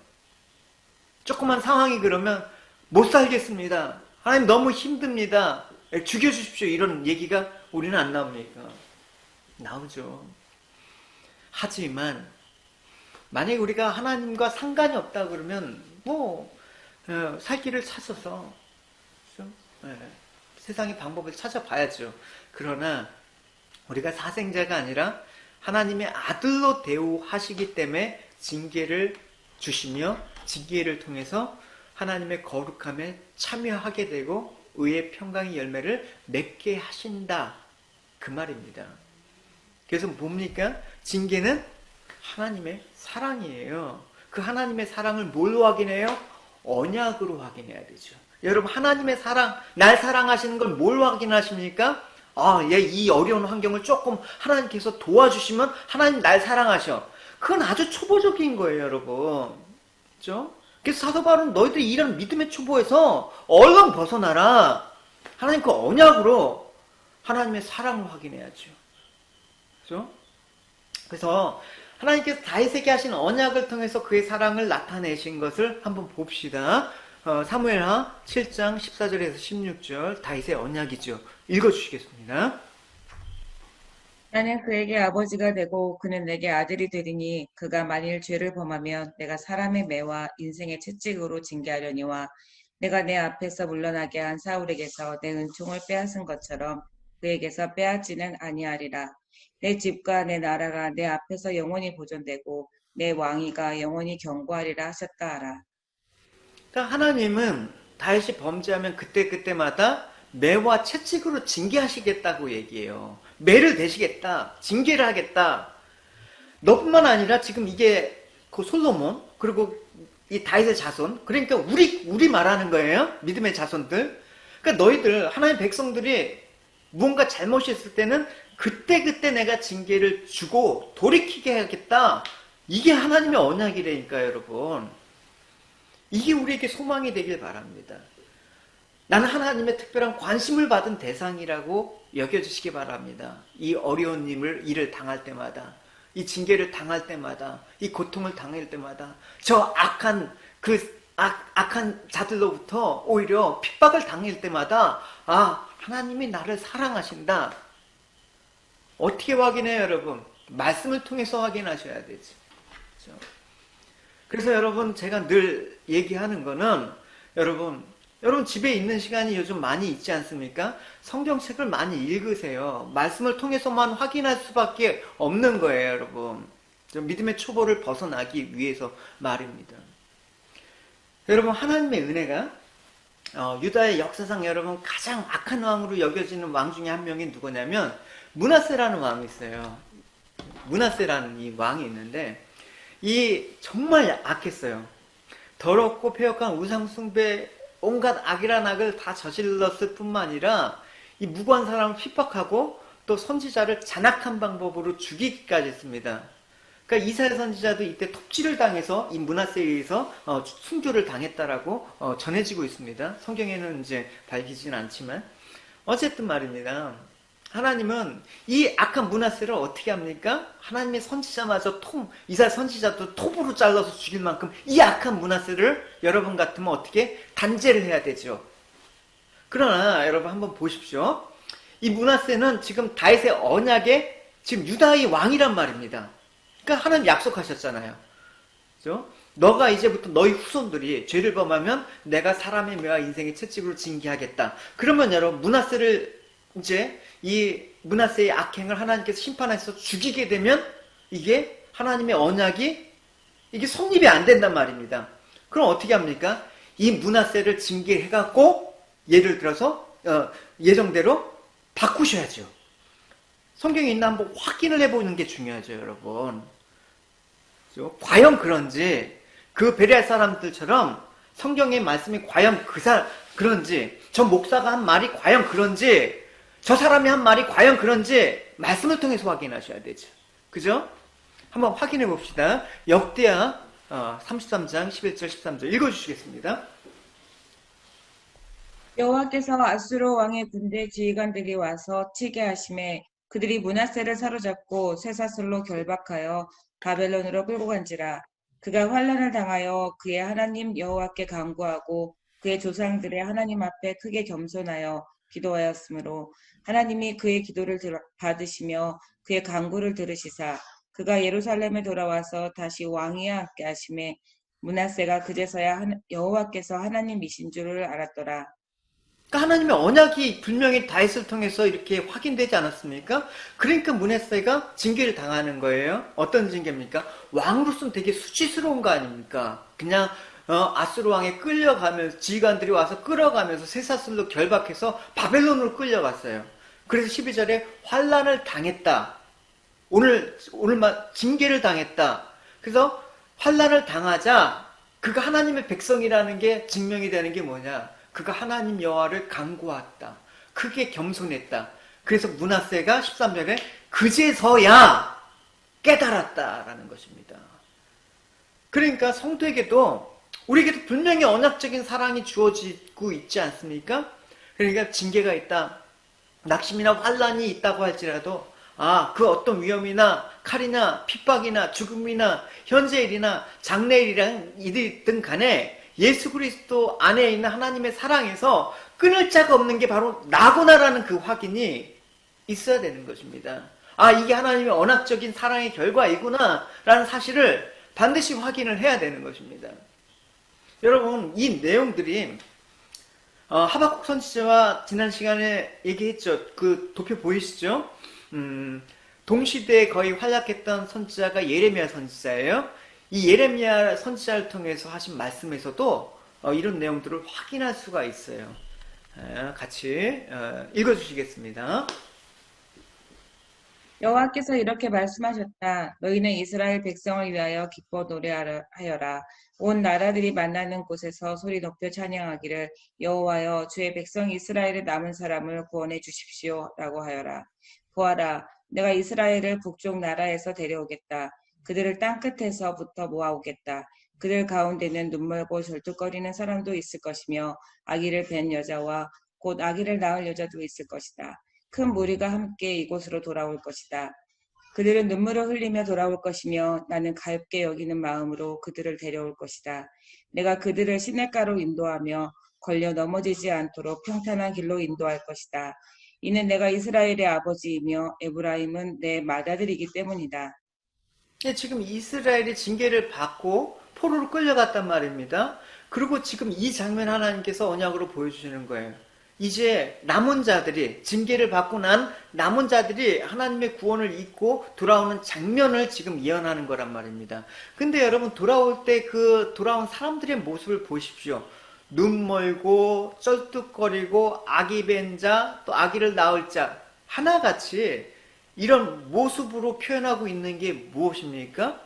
조그만 상황이 그러면 못 살겠습니다. 하나님 너무 힘듭니다. 죽여주십시오 이런 얘기가 우리는 안 나옵니까? 나오죠. 하지만 만약에 우리가 하나님과 상관이 없다 그러면 살 길을 찾아서 세상의 방법을 찾아봐야죠. 그러나 우리가 사생자가 아니라 하나님의 아들로 대우하시기 때문에 징계를 주시며 징계를 통해서 하나님의 거룩함에 참여하게 되고 의의 평강의 열매를 맺게 하신다. 그 말입니다. 그래서 뭡니까? 징계는 하나님의 사랑이에요. 그 하나님의 사랑을 뭘로 확인해요? 언약으로 확인해야 되죠. 여러분 하나님의 사랑, 날 사랑하시는 걸 뭘 확인하십니까? 얘 이 어려운 환경을 조금 하나님께서 도와주시면 하나님 날 사랑하셔. 그건 아주 초보적인 거예요, 여러분. 그렇죠? 그래서 사도 바울은 너희들 이런 믿음의 초보에서 얼른 벗어나라. 하나님 그 언약으로 하나님의 사랑을 확인해야죠. 그렇죠? 그래서 하나님께서 다윗에게 하신 언약을 통해서 그의 사랑을 나타내신 것을 한번 봅시다. 사무엘하 7장 14절에서 16절 다윗의 언약이죠. 읽어주시겠습니다. 나는 그에게 아버지가 되고 그는 내게 아들이 되리니 그가 만일 죄를 범하면 내가 사람의 매와 인생의 채찍으로 징계하려니와 내가 내 앞에서 물러나게 한 사울에게서 내 은총을 빼앗은 것처럼 그에게서 빼앗지는 아니하리라. 내 집과 내 나라가 내 앞에서 영원히 보존되고 내 왕위가 영원히 경고하리라 하셨다 하라. 그러니까 하나님은 다윗이 범죄하면 그때마다 매와 채찍으로 징계하시겠다고 얘기해요. 매를 대시겠다. 징계를 하겠다. 너뿐만 아니라 지금 이게 그 솔로몬 그리고 이 다윗의 자손 그러니까 우리 말하는 거예요. 믿음의 자손들. 그러니까 너희들 하나님 백성들이 무언가 잘못이 있을 때는 그때 내가 징계를 주고 돌이키게 하겠다. 이게 하나님의 언약이라니까요, 여러분. 이게 우리에게 소망이 되길 바랍니다. 나는 하나님의 특별한 관심을 받은 대상이라고 여겨주시기 바랍니다. 이 어려운 일을 당할 때마다, 이 징계를 당할 때마다, 이 고통을 당할 때마다, 저 악한 자들로부터 오히려 핍박을 당할 때마다, 하나님이 나를 사랑하신다. 어떻게 확인해요, 여러분? 말씀을 통해서 확인하셔야 되지. 그렇죠? 그래서 여러분, 제가 늘 얘기하는 거는, 여러분 집에 있는 시간이 요즘 많이 있지 않습니까? 성경책을 많이 읽으세요. 말씀을 통해서만 확인할 수밖에 없는 거예요, 여러분. 믿음의 초보를 벗어나기 위해서 말입니다. 여러분, 하나님의 은혜가 유다의 역사상 여러분 가장 악한 왕으로 여겨지는 왕 중에 한 명이 누구냐면 므낫세라는 왕이 있어요. 므낫세라는 이 왕이 있는데 이 정말 악했어요. 더럽고 폐역한 우상숭배 온갖 악이란 악을 다 저질렀을 뿐만 아니라 이 무고한 사람을 핍박하고 또 선지자를 잔악한 방법으로 죽이기까지 했습니다. 그러니까 이사야 선지자도 이때 톱질을 당해서 이 므낫세에 의해서 순교를 당했다라고 전해지고 있습니다. 성경에는 이제 밝히지는 않지만 어쨌든 말입니다. 하나님은 이 악한 므낫세를 어떻게 합니까? 하나님의 선지자마저 이사야 선지자도 톱으로 잘라서 죽일 만큼 이 악한 므낫세를 여러분 같으면 어떻게 단죄를 해야 되죠. 그러나 여러분 한번 보십시오. 이 므낫세는 지금 다윗의 언약에 지금 유다의 왕이란 말입니다. 그러니까 하나님 약속하셨잖아요. 그죠? 너가 이제부터 너희 후손들이 죄를 범하면 내가 사람의 매와 인생의 채찍으로 징계하겠다. 그러면 여러분 므낫세를 이제 이 므낫세의 악행을 하나님께서 심판하셔서 죽이게 되면 이게 하나님의 언약이 이게 성립이 안 된단 말입니다. 그럼 어떻게 합니까? 이 므낫세를 징계해갖고 예를 들어서 예정대로 바꾸셔야죠. 성경에 있나 한번 확인을 해보는 게 중요하죠, 여러분. 과연 그런지 그 베레아 사람들처럼 성경의 말씀이 과연 그런지, 저 목사가 한 말이 과연 그런지, 저 사람이 한 말이 과연 그런지 말씀을 통해서 확인하셔야 되죠. 그죠? 한번 확인해 봅시다. 역대하 33장 11절 13절 읽어주시겠습니다. 여호와께서 아수르 왕의 군대 지휘관들이 와서 치게 하심에 그들이 므낫세를 사로잡고 쇠사슬로 결박하여 바벨론으로 끌고 간지라. 그가 환난을 당하여 그의 하나님 여호와께 간구하고 그의 조상들의 하나님 앞에 크게 겸손하여 기도하였으므로 하나님이 그의 기도를 받으시며 그의 간구를 들으시사 그가 예루살렘에 돌아와서 다시 왕위와 함께 하심에 므낫세가 그제서야 여호와께서 하나님이신 줄을 알았더라. 그러니까 하나님의 언약이 분명히 다윗을 통해서 이렇게 확인되지 않았습니까? 그러니까 므낫세가 징계를 당하는 거예요. 어떤 징계입니까? 왕으로서는 되게 수치스러운 거 아닙니까? 그냥 아수르 왕에 끌려가면서 지휘관들이 와서 끌어가면서 쇠사슬로 결박해서 바벨론으로 끌려갔어요. 그래서 12절에 환난을 당했다. 오늘만 징계를 당했다. 그래서 환난을 당하자 그가 하나님의 백성이라는 게 증명이 되는 게 뭐냐? 그가 하나님 여호와를 간구했다. 크게 겸손했다. 그래서 므낫세가 13절에 그제서야 깨달았다라는 것입니다. 그러니까 성도에게도 우리에게도 분명히 언약적인 사랑이 주어지고 있지 않습니까? 그러니까 징계가 있다. 낙심이나 환난이 있다고 할지라도 그 어떤 위험이나 칼이나 핍박이나 죽음이나 현재일이나 장래일이란 이든 간에 예수 그리스도 안에 있는 하나님의 사랑에서 끊을 자가 없는 게 바로 나구나라는 그 확인이 있어야 되는 것입니다. 이게 하나님의 언약적인 사랑의 결과이구나 라는 사실을 반드시 확인을 해야 되는 것입니다. 여러분, 이 내용들이 하박국 선지자와 지난 시간에 얘기했죠. 그 도표 보이시죠? 동시대에 거의 활약했던 선지자가 예레미야 선지자예요. 이 예레미야 선지자를 통해서 하신 말씀에서도 이런 내용들을 확인할 수가 있어요. 같이 읽어주시겠습니다. 여호와께서 이렇게 말씀하셨다. 너희는 이스라엘 백성을 위하여 기뻐 노래하여라. 온 나라들이 만나는 곳에서 소리 높여 찬양하기를 여호와여 주의 백성 이스라엘의 남은 사람을 구원해 주십시오 라고 하여라. 보아라 내가 이스라엘을 북쪽 나라에서 데려오겠다. 그들을 땅끝에서부터 모아오겠다. 그들 가운데는 눈멀고 절뚝거리는 사람도 있을 것이며 아기를 뵌 여자와 곧 아기를 낳을 여자도 있을 것이다. 큰 무리가 함께 이곳으로 돌아올 것이다. 그들은 눈물을 흘리며 돌아올 것이며 나는 가엾게 여기는 마음으로 그들을 데려올 것이다. 내가 그들을 시냇가로 인도하며 걸려 넘어지지 않도록 평탄한 길로 인도할 것이다. 이는 내가 이스라엘의 아버지이며 에브라임은 내 맏아들이기 때문이다. 지금 이스라엘이 징계를 받고 포로로 끌려갔단 말입니다. 그리고 지금 이 장면 하나님께서 언약으로 보여주시는 거예요. 이제 남은 자들이 징계를 받고 난 남은 자들이 하나님의 구원을 잊고 돌아오는 장면을 지금 예언하는 거란 말입니다. 근데 여러분 돌아올 때 그 돌아온 사람들의 모습을 보십시오. 눈 멀고 쩔뚝거리고 아기 뵌 자, 또 아기를 낳을 자 하나같이 이런 모습으로 표현하고 있는 게 무엇입니까?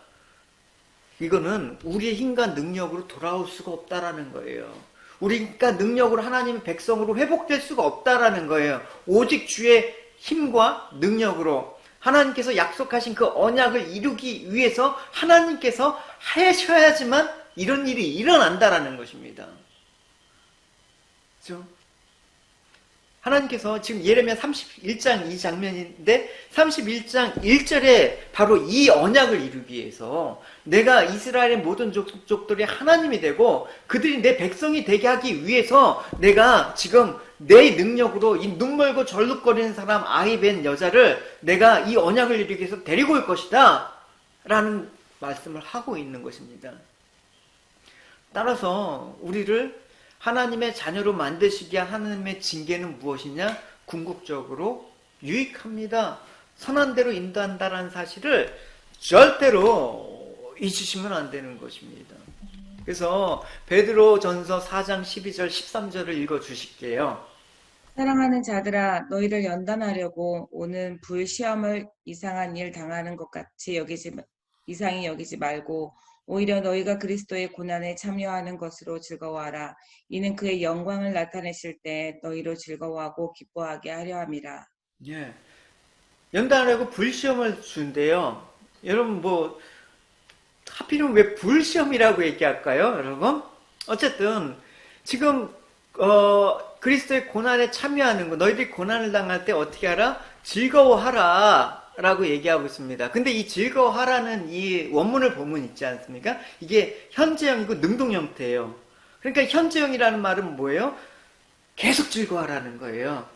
이거는 우리의 힘과 능력으로 돌아올 수가 없다라는 거예요. 우리가 능력으로 하나님의 백성으로 회복될 수가 없다라는 거예요. 오직 주의 힘과 능력으로 하나님께서 약속하신 그 언약을 이루기 위해서 하나님께서 하셔야지만 이런 일이 일어난다라는 것입니다. 그렇죠? 하나님께서 지금 예레미야 31장 이 장면인데 31장 1절에 바로 이 언약을 이루기 위해서 내가 이스라엘의 모든 족속들이 하나님이 되고 그들이 내 백성이 되게 하기 위해서 내가 지금 내 능력으로 이 눈멀고 절룩거리는 사람 아이 뵌 여자를 내가 이 언약을 이루기 위해서 데리고 올 것이다 라는 말씀을 하고 있는 것입니다. 따라서 우리를 하나님의 자녀로 만드시기 위한 하나님의 징계는 무엇이냐? 궁극적으로 유익합니다. 선한 대로 인도한다는 사실을 절대로 잊으시면 안 되는 것입니다. 그래서 베드로 전서 4장 12절 13절을 읽어주실게요. 사랑하는 자들아 너희를 연단하려고 오는 불시험을 이상한 일 당하는 것 같이 이상히 여기지 말고 오히려 너희가 그리스도의 고난에 참여하는 것으로 즐거워하라. 이는 그의 영광을 나타내실 때 너희로 즐거워하고 기뻐하게 하려 함이라. 예. 연단하고 불시험을 준대요. 여러분 뭐 하필이면 왜 불시험이라고 얘기할까요, 여러분? 어쨌든 지금 그리스도의 고난에 참여하는 거, 너희들이 고난을 당할 때 어떻게 하라? 즐거워하라 라고 얘기하고 있습니다. 근데 이 즐거워하라는 이 원문을 보면 있지 않습니까? 이게 현재형이고 능동 형태예요. 그러니까 현재형이라는 말은 뭐예요? 계속 즐거워하라는 거예요.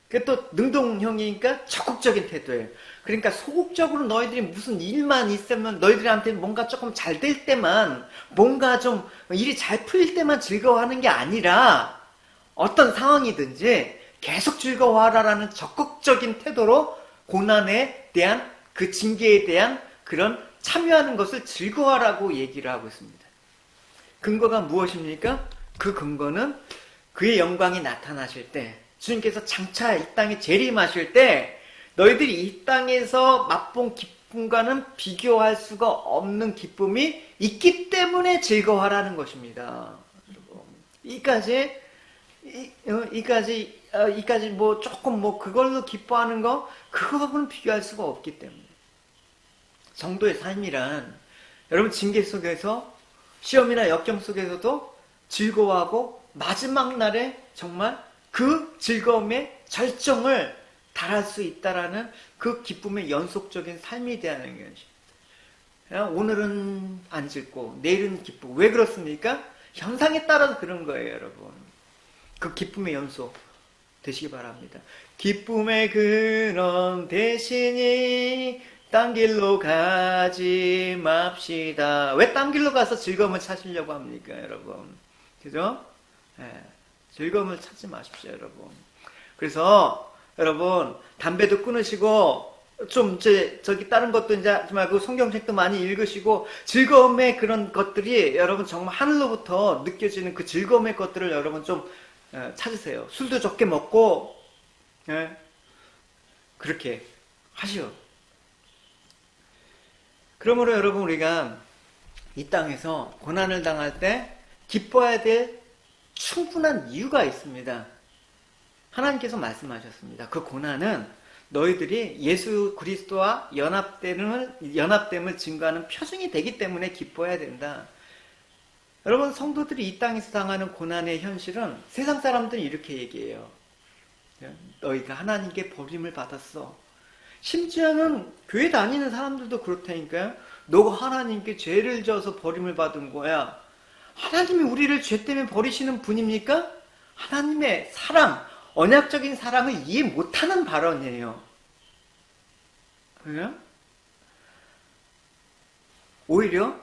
그게 또 능동형이니까 적극적인 태도예요. 그러니까 소극적으로 너희들이 무슨 일만 있으면 너희들한테 뭔가 조금 잘 될 때만, 뭔가 좀 일이 잘 풀릴 때만 즐거워하는 게 아니라 어떤 상황이든지 계속 즐거워하라라는 적극적인 태도로 고난에 대한 그 징계에 대한 그런 참여하는 것을 즐거워하라고 얘기를 하고 있습니다. 근거가 무엇입니까? 그 근거는 그의 영광이 나타나실 때, 주님께서 장차 이 땅에 재림하실 때 너희들이 이 땅에서 맛본 기쁨과는 비교할 수가 없는 기쁨이 있기 때문에 즐거워하라는 것입니다. 이까지 뭐 조금 뭐 그걸로 기뻐하는 거, 그거하고는 비교할 수가 없기 때문에. 성도의 삶이란 여러분 징계 속에서, 시험이나 역경 속에서도 즐거워하고 마지막 날에 정말 그 즐거움의 절정을 달할 수 있다라는 그 기쁨의 연속적인 삶이 되는 것입니다. 오늘은 안 즐고 내일은 기쁘고. 왜 그렇습니까? 현상에 따라서 그런 거예요, 여러분. 그 기쁨의 연속 되시기 바랍니다. 기쁨의 근원 대신이 딴 길로 가지 맙시다. 왜 딴 길로 가서 즐거움을 찾으려고 합니까, 여러분? 그죠? 네. 즐거움을 찾지 마십시오, 여러분. 그래서 여러분 담배도 끊으시고 좀 이제 저기 다른 것도 이제 하지 말고 성경책도 많이 읽으시고 즐거움의 그런 것들이 여러분 정말 하늘로부터 느껴지는 그 즐거움의 것들을 여러분 좀 찾으세요. 술도 적게 먹고 그렇게 하시오. 그러므로 여러분 우리가 이 땅에서 고난을 당할 때 기뻐해야 될 충분한 이유가 있습니다. 하나님께서 말씀하셨습니다. 그 고난은 너희들이 예수 그리스도와 연합됨을 증거하는 표징이 되기 때문에 기뻐해야 된다. 여러분 성도들이 이 땅에서 당하는 고난의 현실은 세상 사람들은 이렇게 얘기해요. 너희가 하나님께 버림을 받았어. 심지어는 교회 다니는 사람들도 그렇다니까요. 너가 하나님께 죄를 져서 버림을 받은 거야. 하나님이 우리를 죄 때문에 버리시는 분입니까? 하나님의 사랑, 언약적인 사랑을 이해 못하는 발언이에요. 그래요? 오히려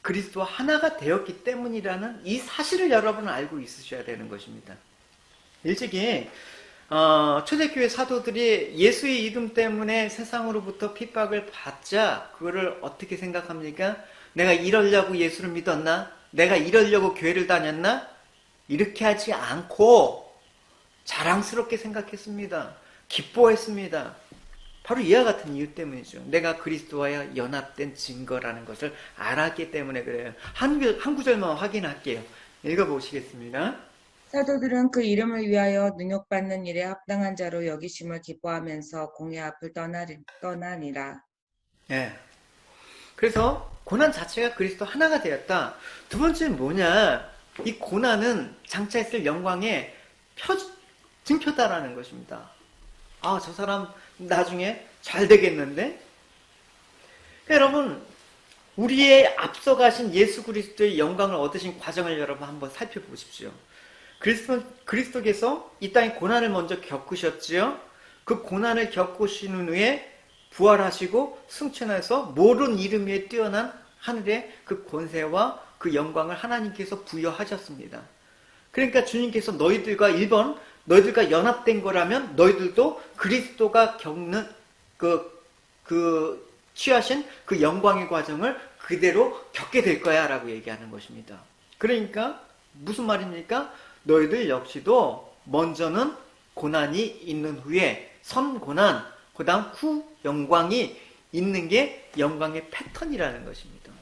그리스도와 하나가 되었기 때문이라는 이 사실을 여러분은 알고 있으셔야 되는 것입니다. 일찍이 초대교회 사도들이 예수의 이름 때문에 세상으로부터 핍박을 받자 그거를 어떻게 생각합니까? 내가 이러려고 예수를 믿었나? 내가 이러려고 교회를 다녔나? 이렇게 하지 않고 자랑스럽게 생각했습니다. 기뻐했습니다. 바로 이와 같은 이유 때문이죠. 내가 그리스도와 연합된 증거라는 것을 알았기 때문에 그래요. 한 구절만 확인할게요. 읽어보시겠습니다. 사도들은 그 이름을 위하여 능욕받는 일에 합당한 자로 여기심을 기뻐하면서 공의 앞을 떠나니라. 예. 그래서 고난 자체가 그리스도 하나가 되었다. 두 번째는 뭐냐? 이 고난은 장차 있을 영광의 증표다라는 것입니다. 아, 저 사람 나중에 잘 되겠는데? 그러니까 여러분, 우리의 앞서가신 예수 그리스도의 영광을 얻으신 과정을 여러분 한번 살펴보십시오. 그리스도께서 이 땅에 고난을 먼저 겪으셨지요. 그 고난을 겪으신 후에 부활하시고 승천해서 모든 이름 위에 뛰어난 하늘의 그 권세와 그 영광을 하나님께서 부여하셨습니다. 그러니까 주님께서 너희들과 연합된 거라면 너희들도 그리스도가 겪는 취하신 그 영광의 과정을 그대로 겪게 될 거야 라고 얘기하는 것입니다. 그러니까 무슨 말입니까? 너희들 역시도 먼저는 고난이 있는 후에 선고난, 그 다음 후 영광이 있는 게 영광의 패턴이라는 것입니다.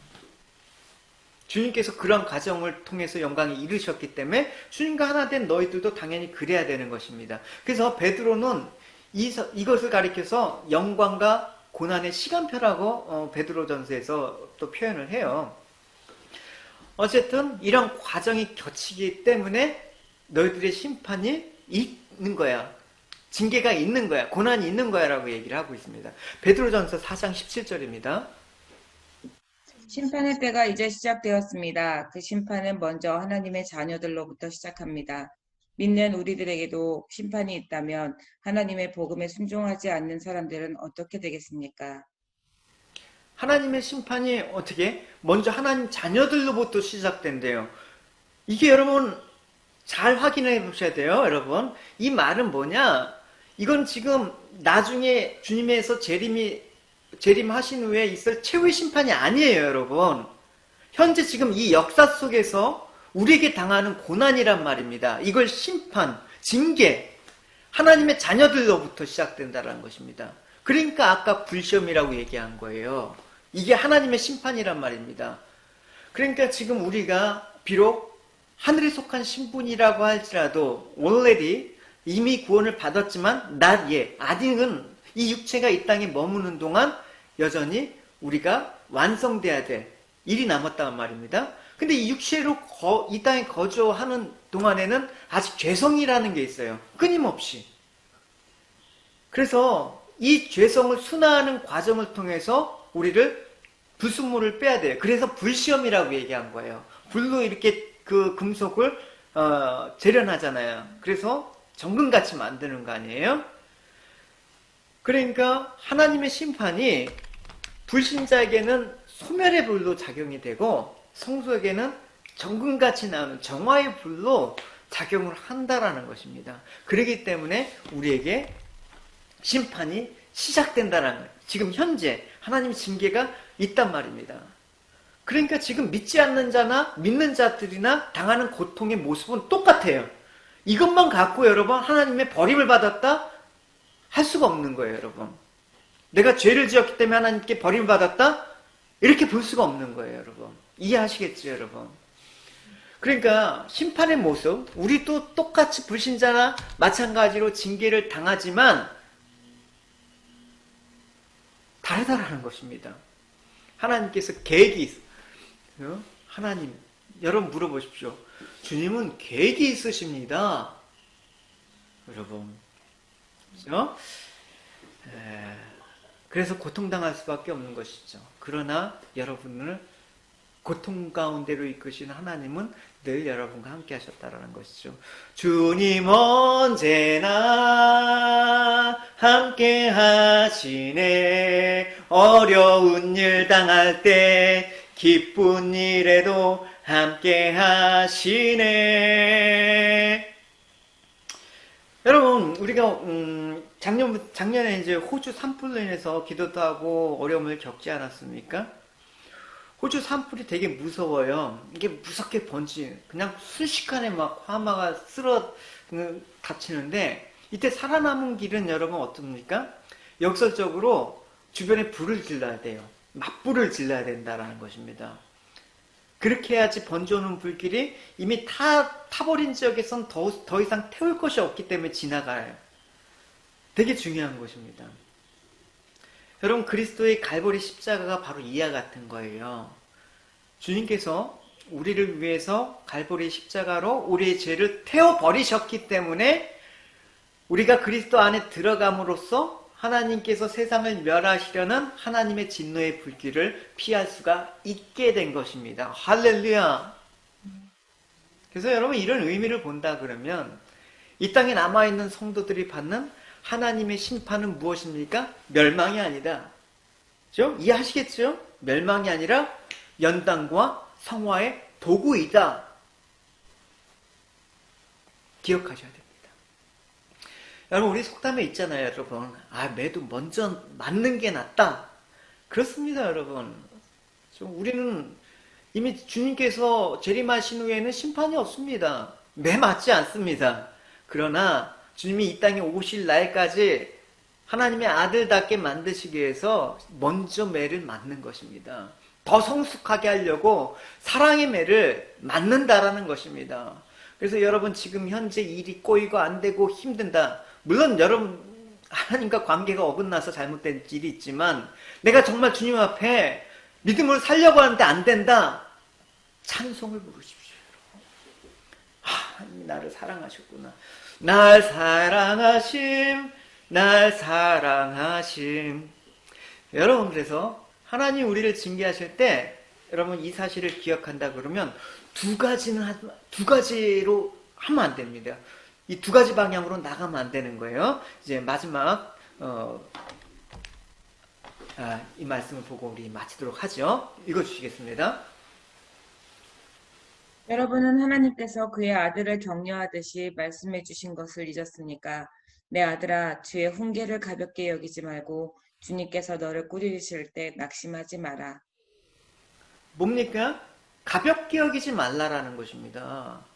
주님께서 그런 과정을 통해서 영광에 이르셨기 때문에 주님과 하나 된 너희들도 당연히 그래야 되는 것입니다. 그래서 베드로는 이것을 가리켜서 영광과 고난의 시간표라고 베드로전서에서 또 표현을 해요. 어쨌든 이런 과정이 겹치기 때문에 너희들의 심판이 있는 거야. 징계가 있는 거야. 고난이 있는 거야 라고 얘기를 하고 있습니다. 베드로전서 4장 17절입니다. 심판의 때가 이제 시작되었습니다. 그 심판은 먼저 하나님의 자녀들로부터 시작합니다. 믿는 우리들에게도 심판이 있다면 하나님의 복음에 순종하지 않는 사람들은 어떻게 되겠습니까? 하나님의 심판이 어떻게? 먼저 하나님 자녀들로부터 시작된대요. 이게 여러분 잘 확인해 보셔야 돼요. 여러분 이 말은 뭐냐? 이건 지금 나중에 주님에서 재림하신 후에 있을 최후의 심판이 아니에요. 여러분 현재 지금 이 역사 속에서 우리에게 당하는 고난이란 말입니다. 이걸 심판, 징계, 하나님의 자녀들로부터 시작된다는 것입니다. 그러니까 아까 불시험이라고 얘기한 거예요. 이게 하나님의 심판이란 말입니다. 그러니까 지금 우리가 비록 하늘에 속한 신분이라고 할지라도 already 이미 구원을 받았지만 not yet, 아직은 이 육체가 이 땅에 머무는 동안 여전히 우리가 완성돼야 될 일이 남았단 말입니다. 근데 이 육체로 이 땅에 거주하는 동안에는 아직 죄성이라는 게 있어요. 끊임없이. 그래서 이 죄성을 순화하는 과정을 통해서 우리를 불순물을 빼야 돼요. 그래서 불시험이라고 얘기한 거예요. 불로 이렇게 그 금속을 재련하잖아요. 그래서 정금같이 만드는 거 아니에요? 그러니까 하나님의 심판이 불신자에게는 소멸의 불로 작용이 되고 성소에게는 정금같이 나오는 정화의 불로 작용을 한다라는 것입니다. 그렇기 때문에 우리에게 심판이 시작된다는 거예요. 지금 현재 하나님의 징계가 있단 말입니다. 그러니까 지금 믿지 않는 자나 믿는 자들이나 당하는 고통의 모습은 똑같아요. 이것만 갖고 여러분 하나님의 버림을 받았다? 할 수가 없는 거예요. 여러분 내가 죄를 지었기 때문에 하나님께 버림을 받았다? 이렇게 볼 수가 없는 거예요. 여러분 이해하시겠죠? 여러분 그러니까 심판의 모습 우리도 똑같이 불신자나 마찬가지로 징계를 당하지만 다르다라는 것입니다. 하나님께서 계획이 있어요. 하나님 여러분 물어보십시오. 주님은 계획이 있으십니다. 여러분 그렇죠? 그래서 고통당할 수밖에 없는 것이죠. 그러나 여러분을 고통 가운데로 이끄신 하나님은 늘 여러분과 함께 하셨다라는 것이죠. 주님 언제나 함께 하시네. 어려운 일 당할 때 기쁜 일에도 함께 하시네. 여러분 우리가 작년에 이제 호주 산불로 인해서 기도도 하고 어려움을 겪지 않았습니까? 호주 산불이 되게 무서워요. 이게 무섭게 그냥 순식간에 막 화마가 닫히는데 이때 살아남은 길은 여러분 어떻습니까? 역설적으로 주변에 불을 질러야 돼요. 맞불을 질러야 된다라는 것입니다. 그렇게 해야지 번져오는 불길이 이미 타버린 지역에선 더 이상 태울 것이 없기 때문에 지나가요. 되게 중요한 것입니다. 여러분 그리스도의 갈보리 십자가가 바로 이와 같은 거예요. 주님께서 우리를 위해서 갈보리 십자가로 우리의 죄를 태워버리셨기 때문에 우리가 그리스도 안에 들어감으로써 하나님께서 세상을 멸하시려는 하나님의 진노의 불길을 피할 수가 있게 된 것입니다. 할렐루야. 그래서 여러분 이런 의미를 본다 그러면 이 땅에 남아있는 성도들이 받는 하나님의 심판은 무엇입니까? 멸망이 아니다. 그렇죠? 이해하시겠죠? 멸망이 아니라 연단과 성화의 도구이다. 기억하셔야 됩니다. 여러분 우리 속담에 있잖아요. 여러분 매도 먼저 맞는 게 낫다. 그렇습니다. 여러분 우리는 이미 주님께서 재림하신 후에는 심판이 없습니다. 매 맞지 않습니다. 그러나 주님이 이 땅에 오실 날까지 하나님의 아들답게 만드시기 위해서 먼저 매를 맞는 것입니다. 더 성숙하게 하려고 사랑의 매를 맞는다라는 것입니다. 그래서 여러분 지금 현재 일이 꼬이고 안 되고 힘든다. 물론 여러분 하나님과 관계가 어긋나서 잘못된 일이 있지만 내가 정말 주님 앞에 믿음을 살려고 하는데 안 된다. 찬송을 부르십시오. 하나님이 나를 사랑하셨구나. 날 사랑하심, 날 사랑하심. 여러분 그래서 하나님 우리를 징계하실 때 여러분 이 사실을 기억한다 그러면 두 가지로 하면 안 됩니다. 이 두 가지 방향으로 나가면 안 되는 거예요. 이제 마지막 이 말씀을 보고 우리 마치도록 하죠. 읽어주시겠습니다. 여러분은 하나님께서 그의 아들을 격려하듯이 말씀해 주신 것을 잊었으니까 내 아들아 주의 훈계를 가볍게 여기지 말고 주님께서 너를 꾸짖으실 때 낙심하지 마라. 뭡니까? 가볍게 여기지 말라라는 것입니다.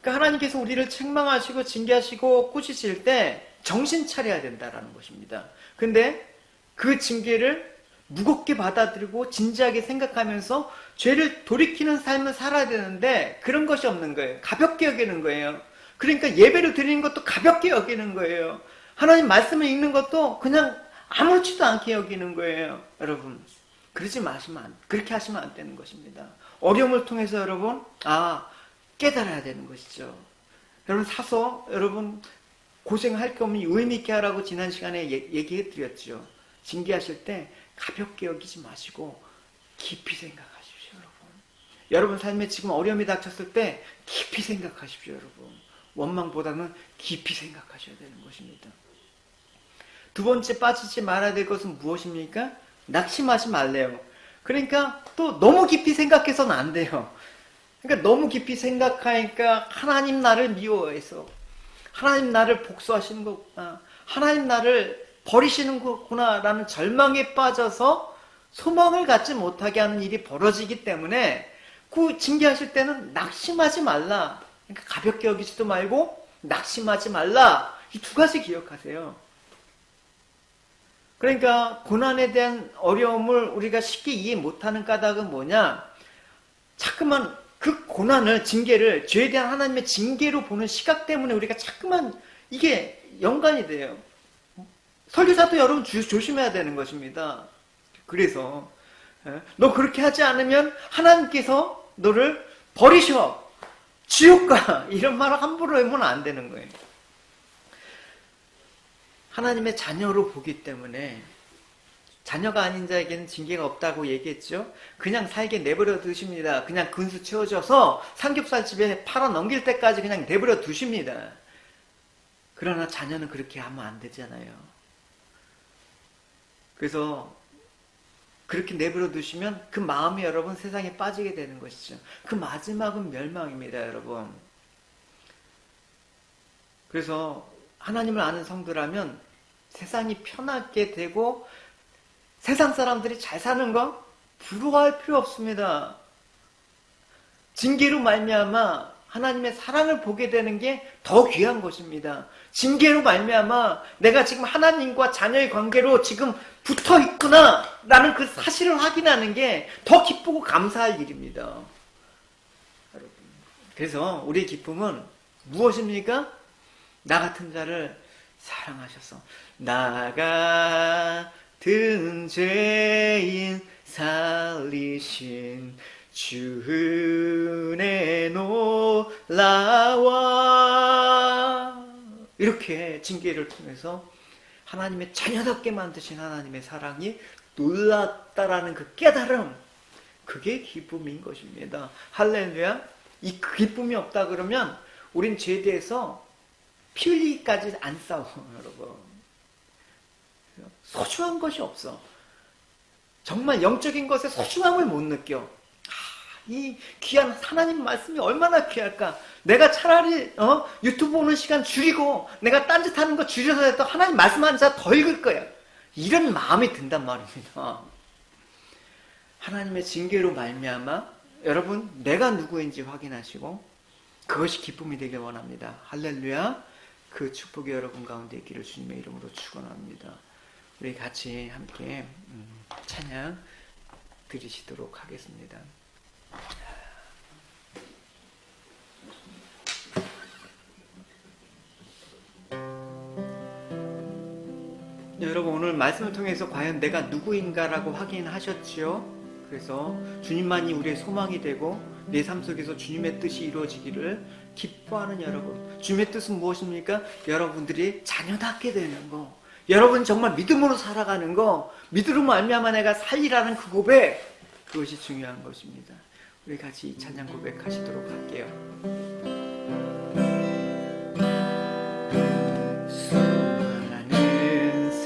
그러니까 하나님께서 우리를 책망하시고 징계하시고 꾸짖으실 때 정신 차려야 된다라는 것입니다. 근데 그 징계를 무겁게 받아들이고 진지하게 생각하면서 죄를 돌이키는 삶을 살아야 되는데 그런 것이 없는 거예요. 가볍게 여기는 거예요. 그러니까 예배를 드리는 것도 가볍게 여기는 거예요. 하나님 말씀을 읽는 것도 그냥 아무렇지도 않게 여기는 거예요. 여러분 그렇게 하시면 안 되는 것입니다. 어려움을 통해서 여러분 깨달아야 되는 것이죠. 여러분 사서 여러분 고생할 게 없니 의미 있게 하라고 지난 시간에 얘기해 드렸죠. 징계하실 때 가볍게 여기지 마시고 깊이 생각하십시오. 여러분 삶에 지금 어려움이 닥쳤을 때 깊이 생각하십시오. 여러분 원망보다는 깊이 생각하셔야 되는 것입니다. 두 번째 빠지지 말아야 될 것은 무엇입니까? 낙심하지 말래요. 그러니까 또 너무 깊이 생각해서는 안 돼요. 그러니까 너무 깊이 생각하니까 하나님 나를 미워해서 하나님 나를 복수하시는 거구나. 하나님 나를 버리시는 거구나 라는 절망에 빠져서 소망을 갖지 못하게 하는 일이 벌어지기 때문에 그 징계하실 때는 낙심하지 말라. 그러니까 가볍게 여기지도 말고 낙심하지 말라. 이 두 가지 기억하세요. 그러니까 고난에 대한 어려움을 우리가 쉽게 이해 못하는 까닭은 뭐냐? 자꾸만 그 고난을 징계를 죄에 대한 하나님의 징계로 보는 시각 때문에 우리가 자꾸만 이게 연관이 돼요. 설교사도 여러분 조심해야 되는 것입니다. 그래서 너 그렇게 하지 않으면 하나님께서 너를 버리셔. 지옥 가. 이런 말을 함부로 하면 안 되는 거예요. 하나님의 자녀로 보기 때문에 자녀가 아닌 자에게는 징계가 없다고 얘기했죠. 그냥 살게 내버려 두십니다. 그냥 근수 채워져서 삼겹살집에 팔아 넘길 때까지 그냥 내버려 두십니다. 그러나 자녀는 그렇게 하면 안 되잖아요. 그래서 그렇게 내버려 두시면 그 마음이 여러분 세상에 빠지게 되는 것이죠. 그 마지막은 멸망입니다, 여러분. 그래서 하나님을 아는 성도라면 세상이 편하게 되고 세상 사람들이 잘 사는 거 부러워할 필요 없습니다. 징계로 말미암아 하나님의 사랑을 보게 되는 게 더 귀한 것입니다. 징계로 말미암아 내가 지금 하나님과 자녀의 관계로 지금 붙어 있구나 라는 그 사실을 확인하는 게 더 기쁘고 감사할 일입니다. 그래서 우리의 기쁨은 무엇입니까? 나 같은 자를 사랑하셔서 나 같은 죄인 살리신 주 은혜 놀라와 이렇게 징계를 통해서 하나님의 자녀답게 만드신 하나님의 사랑이 놀랍다라는 그 깨달음, 그게 기쁨인 것입니다. 할렐루야. 이 기쁨이 없다 그러면 우린 죄에 대해서 피 흘리기까지 안 싸워, 여러분. 소중한 것이 없어. 정말 영적인 것에 소중함을 못 느껴. 이 귀한 하나님 말씀이 얼마나 귀할까. 내가 차라리 유튜브 보는 시간 줄이고 내가 딴짓하는 거 줄여서 해도 하나님 말씀 한 자 더 읽을 거야. 이런 마음이 든단 말입니다. 하나님의 징계로 말미암아 여러분 내가 누구인지 확인하시고 그것이 기쁨이 되길 원합니다. 할렐루야. 그 축복이 여러분 가운데 있기를 주님의 이름으로 축원합니다. 우리 같이 함께 찬양 드리시도록 하겠습니다. 여러분, 오늘 말씀을 통해서 과연 내가 누구인가라고 확인하셨지요? 그래서 주님만이 우리의 소망이 되고 내 삶 속에서 주님의 뜻이 이루어지기를 기뻐하는 여러분. 주님의 뜻은 무엇입니까? 여러분들이 자녀답게 되는 거, 여러분 정말 믿음으로 살아가는 거, 믿음으로 말미암아 내가 살리라는 그 고백, 그것이 중요한 것입니다. 우리 같이 이 찬양 고백하시도록 할게요. 수많은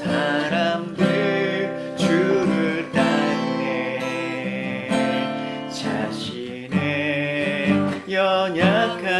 사람들 주를 따르네. 자신의 연약한